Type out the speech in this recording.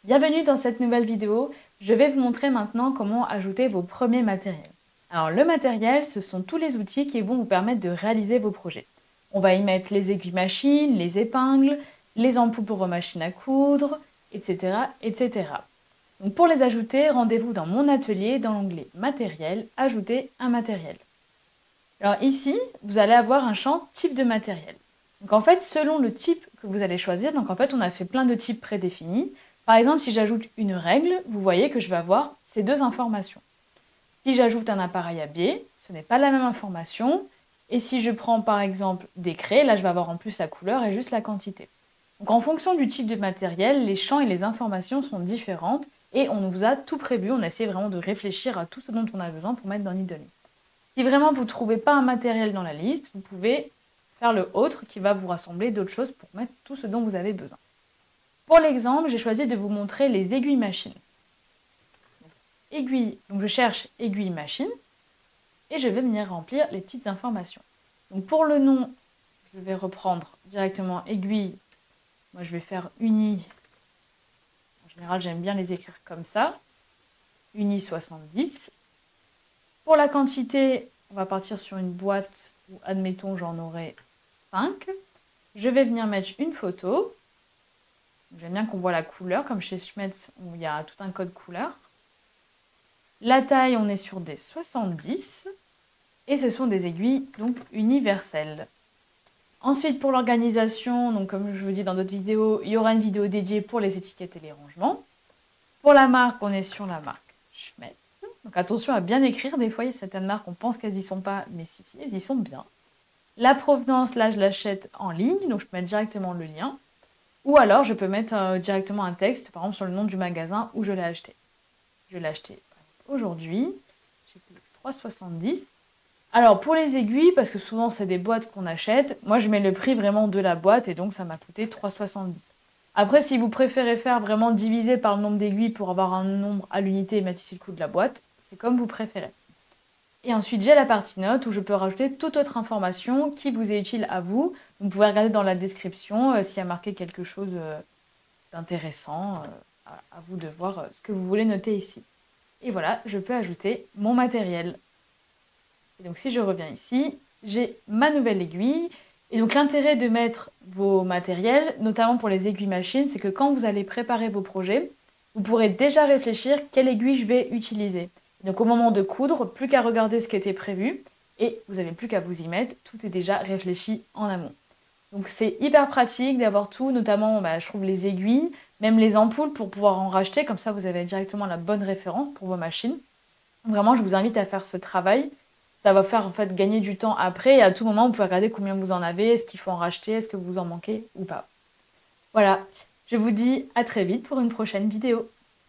Bienvenue dans cette nouvelle vidéo. Je vais vous montrer maintenant comment ajouter vos premiers matériels. Alors le matériel, ce sont tous les outils qui vont vous permettre de réaliser vos projets. On va y mettre les aiguilles machines, les épingles, les ampoules pour vos machines à coudre, etc. etc. Donc pour les ajouter, rendez-vous dans mon atelier dans l'onglet Matériel, Ajouter un matériel. Alors ici, vous allez avoir un champ type de matériel. Donc en fait, selon le type que vous allez choisir, donc en fait on a fait plein de types prédéfinis. Par exemple, si j'ajoute une règle, vous voyez que je vais avoir ces deux informations. Si j'ajoute un appareil à biais, ce n'est pas la même information. Et si je prends par exemple des craies, là je vais avoir en plus la couleur et juste la quantité. Donc en fonction du type de matériel, les champs et les informations sont différentes et on vous a tout prévu. On a essayé vraiment de réfléchir à tout ce dont on a besoin pour mettre dans Needly. Si vraiment vous ne trouvez pas un matériel dans la liste, vous pouvez faire le autre qui va vous rassembler d'autres choses pour mettre tout ce dont vous avez besoin. Pour l'exemple, j'ai choisi de vous montrer les aiguilles machines. Aiguilles, donc je cherche aiguille machine et je vais venir remplir les petites informations. Donc pour le nom, je vais reprendre directement aiguille. Moi je vais faire uni. En général, j'aime bien les écrire comme ça. Uni 70. Pour la quantité, on va partir sur une boîte où, admettons, j'en aurai 5. Je vais venir mettre une photo. J'aime bien qu'on voit la couleur, comme chez Schmetz, où il y a tout un code couleur. La taille, on est sur des 70. Et ce sont des aiguilles donc universelles. Ensuite, pour l'organisation, donc comme je vous dis dans d'autres vidéos, il y aura une vidéo dédiée pour les étiquettes et les rangements. Pour la marque, on est sur la marque Schmetz. Donc attention à bien écrire, des fois il y a certaines marques, on pense qu'elles n'y sont pas, mais si, elles y sont bien. La provenance, là je l'achète en ligne, donc je peux mettre directement le lien. Ou alors je peux mettre directement un texte, par exemple sur le nom du magasin où je l'ai acheté. Je l'ai acheté aujourd'hui, j'ai payé 3,70 €. Alors pour les aiguilles, parce que souvent c'est des boîtes qu'on achète, moi je mets le prix vraiment de la boîte et donc ça m'a coûté 3,70 €. Après, si vous préférez faire vraiment diviser par le nombre d'aiguilles pour avoir un nombre à l'unité et mettre ici le coût de la boîte, c'est comme vous préférez. Et ensuite, j'ai la partie notes où je peux rajouter toute autre information qui vous est utile à vous. Vous pouvez regarder dans la description s'il y a marqué quelque chose d'intéressant. À vous de voir ce que vous voulez noter ici. Et voilà, je peux ajouter mon matériel. Et donc si je reviens ici, j'ai ma nouvelle aiguille. Et donc l'intérêt de mettre vos matériels, notamment pour les aiguilles machines, c'est que quand vous allez préparer vos projets, vous pourrez déjà réfléchir quelle aiguille je vais utiliser. Donc au moment de coudre, plus qu'à regarder ce qui était prévu, et vous n'avez plus qu'à vous y mettre, tout est déjà réfléchi en amont. Donc c'est hyper pratique d'avoir tout, notamment je trouve les aiguilles, même les ampoules pour pouvoir en racheter, comme ça vous avez directement la bonne référence pour vos machines. Vraiment, je vous invite à faire ce travail. Ça va faire en fait gagner du temps après et à tout moment, vous pouvez regarder combien vous en avez, est-ce qu'il faut en racheter, est-ce que vous en manquez ou pas. Voilà, je vous dis à très vite pour une prochaine vidéo.